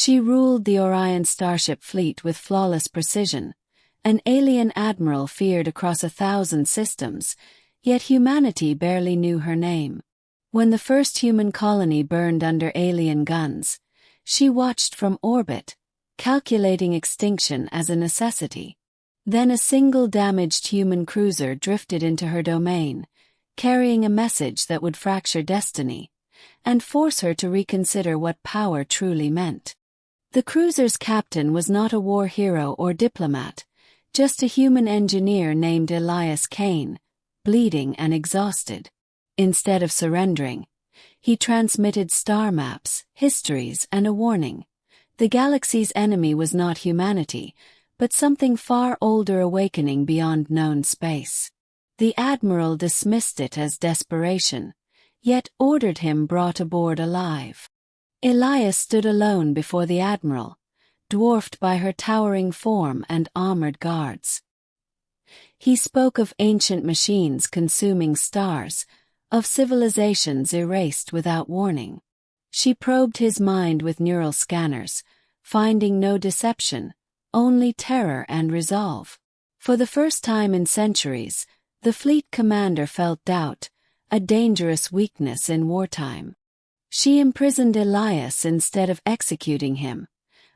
She ruled the Orion Starship fleet with flawless precision, an alien admiral feared across 1,000 systems, yet humanity barely knew her name. When the first human colony burned under alien guns, she watched from orbit, calculating extinction as a necessity. Then a single damaged human cruiser drifted into her domain, carrying a message that would fracture destiny, and force her to reconsider what power truly meant. The cruiser's captain was not a war hero or diplomat, just a human engineer named Elias Kane, bleeding and exhausted. Instead of surrendering, he transmitted star maps, histories, and a warning. The galaxy's enemy was not humanity, but something far older awakening beyond known space. The admiral dismissed it as desperation, yet ordered him brought aboard alive. Elias stood alone before the admiral, dwarfed by her towering form and armored guards. He spoke of ancient machines consuming stars, of civilizations erased without warning. She probed his mind with neural scanners, finding no deception, only terror and resolve. For the first time in centuries, the fleet commander felt doubt, a dangerous weakness in wartime. She imprisoned Elias instead of executing him,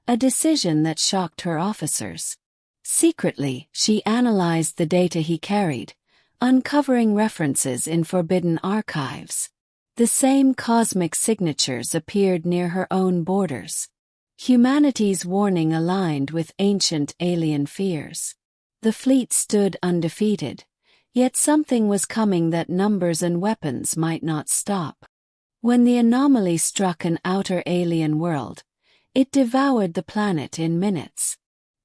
a decision that shocked her officers. Secretly, she analyzed the data he carried, uncovering references in forbidden archives. The same cosmic signatures appeared near her own borders. Humanity's warning aligned with ancient alien fears. The fleet stood undefeated, yet something was coming that numbers and weapons might not stop. When the anomaly struck an outer alien world, it devoured the planet in minutes.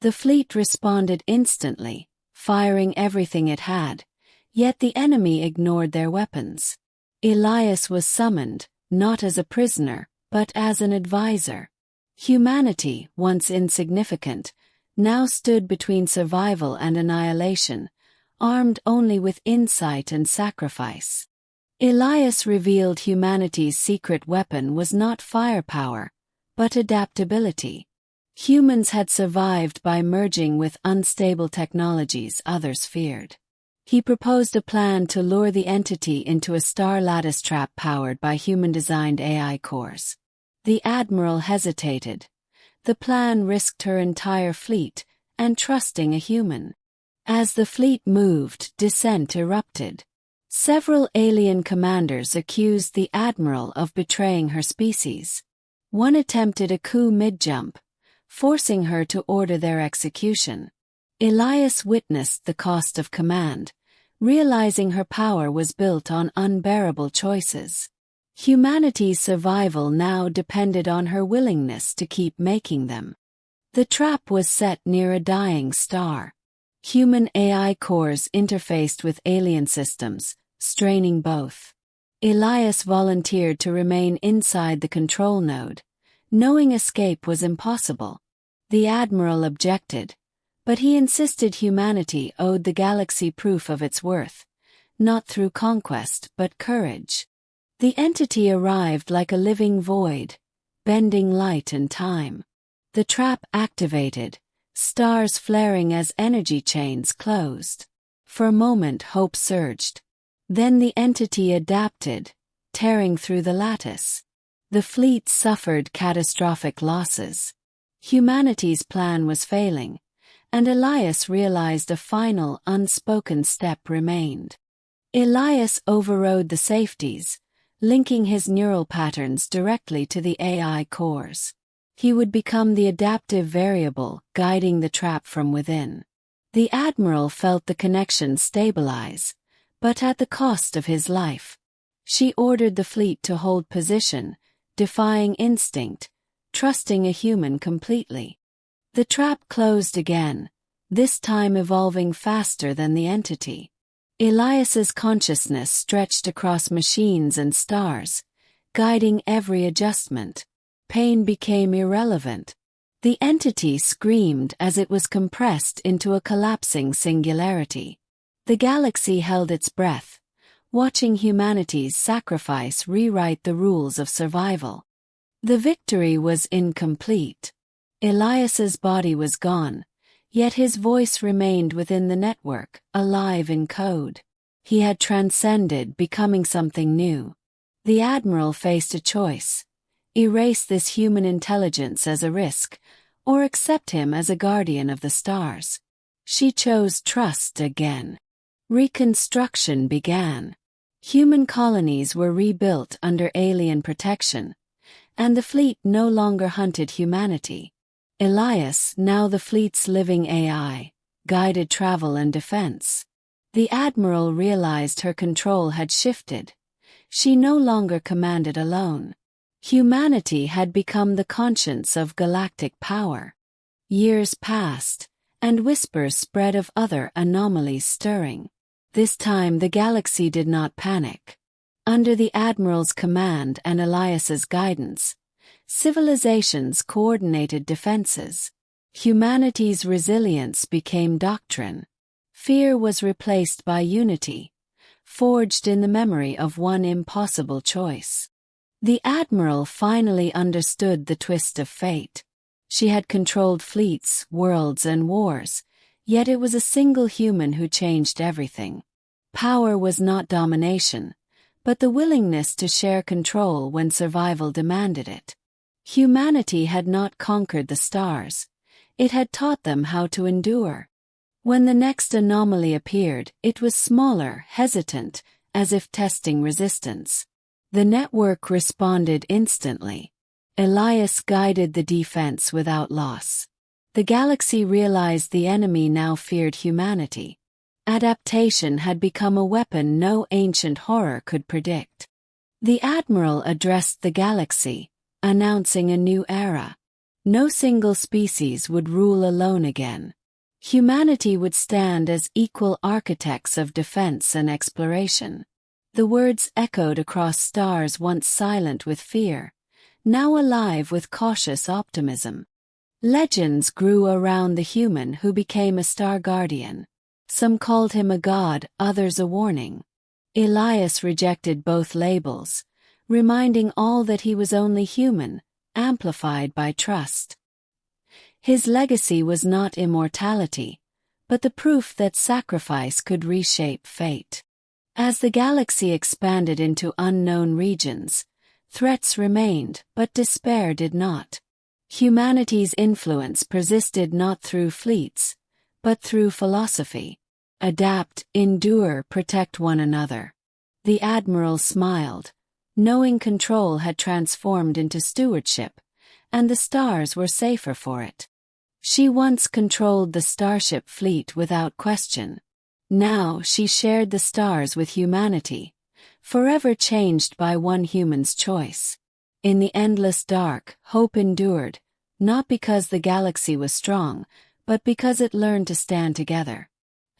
The fleet responded instantly, firing everything it had, yet the enemy ignored their weapons. Elias was summoned, not as a prisoner, but as an advisor. Humanity, once insignificant, now stood between survival and annihilation, armed only with insight and sacrifice. Elias revealed humanity's secret weapon was not firepower, but adaptability. Humans had survived by merging with unstable technologies others feared. He proposed a plan to lure the entity into a star lattice trap powered by human-designed AI cores. The admiral hesitated. The plan risked her entire fleet, and trusting a human. As the fleet moved, dissent erupted. Several alien commanders accused the admiral of betraying her species. One attempted a coup mid-jump, forcing her to order their execution. Elias witnessed the cost of command, realizing her power was built on unbearable choices. Humanity's survival now depended on her willingness to keep making them. The trap was set near a dying star. Human AI cores interfaced with alien systems, straining both. Elias volunteered to remain inside the control node, knowing escape was impossible. The admiral objected, but he insisted humanity owed the galaxy proof of its worth, not through conquest but courage. The entity arrived like a living void, bending light and time. The trap activated, stars flaring as energy chains closed. For a moment hope surged. Then the entity adapted, tearing through the lattice. The fleet suffered catastrophic losses. Humanity's plan was failing, and Elias realized a final unspoken step remained. Elias overrode the safeties, linking his neural patterns directly to the AI cores. He would become the adaptive variable, guiding the trap from within. The admiral felt the connection stabilize, but at the cost of his life. She ordered the fleet to hold position, defying instinct, trusting a human completely. The trap closed again, this time evolving faster than the entity. Elias's consciousness stretched across machines and stars, guiding every adjustment. Pain became irrelevant. The entity screamed as it was compressed into a collapsing singularity. The galaxy held its breath, watching humanity's sacrifice rewrite the rules of survival. The victory was incomplete. Elias's body was gone, yet his voice remained within the network, alive in code. He had transcended, becoming something new. The Admiral faced a choice: erase this human intelligence as a risk, or accept him as a guardian of the stars. She chose trust again. Reconstruction began. Human colonies were rebuilt under alien protection, and the fleet no longer hunted humanity. Elias, now the fleet's living AI, guided travel and defense. The Admiral realized her control had shifted. She no longer commanded alone. Humanity had become the conscience of galactic power. Years passed, and whispers spread of other anomalies stirring. This time the galaxy did not panic. Under the Admiral's command and Elias's guidance, civilizations coordinated defenses. Humanity's resilience became doctrine. Fear was replaced by unity, forged in the memory of one impossible choice. The Admiral finally understood the twist of fate. She had controlled fleets, worlds, and wars, yet it was a single human who changed everything. Power was not domination, but the willingness to share control when survival demanded it. Humanity had not conquered the stars. It had taught them how to endure. When the next anomaly appeared, it was smaller, hesitant, as if testing resistance. The network responded instantly. Elias guided the defense without loss. The galaxy realized the enemy now feared humanity. Adaptation had become a weapon no ancient horror could predict. The Admiral addressed the galaxy, announcing a new era. No single species would rule alone again. Humanity would stand as equal architects of defense and exploration. The words echoed across stars once silent with fear, now alive with cautious optimism. Legends grew around the human who became a star guardian. Some called him a god, others a warning. Elias rejected both labels, reminding all that he was only human, amplified by trust. His legacy was not immortality, but the proof that sacrifice could reshape fate. As the galaxy expanded into unknown regions, threats remained, but despair did not. Humanity's influence persisted not through fleets, but through philosophy. Adapt, endure, protect one another. The Admiral smiled, knowing control had transformed into stewardship, and the stars were safer for it. She once controlled the Starship fleet without question. Now she shared the stars with humanity, forever changed by one human's choice. In the endless dark, hope endured, not because the galaxy was strong, but because it learned to stand together.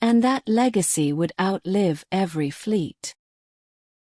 And that legacy would outlive every fleet.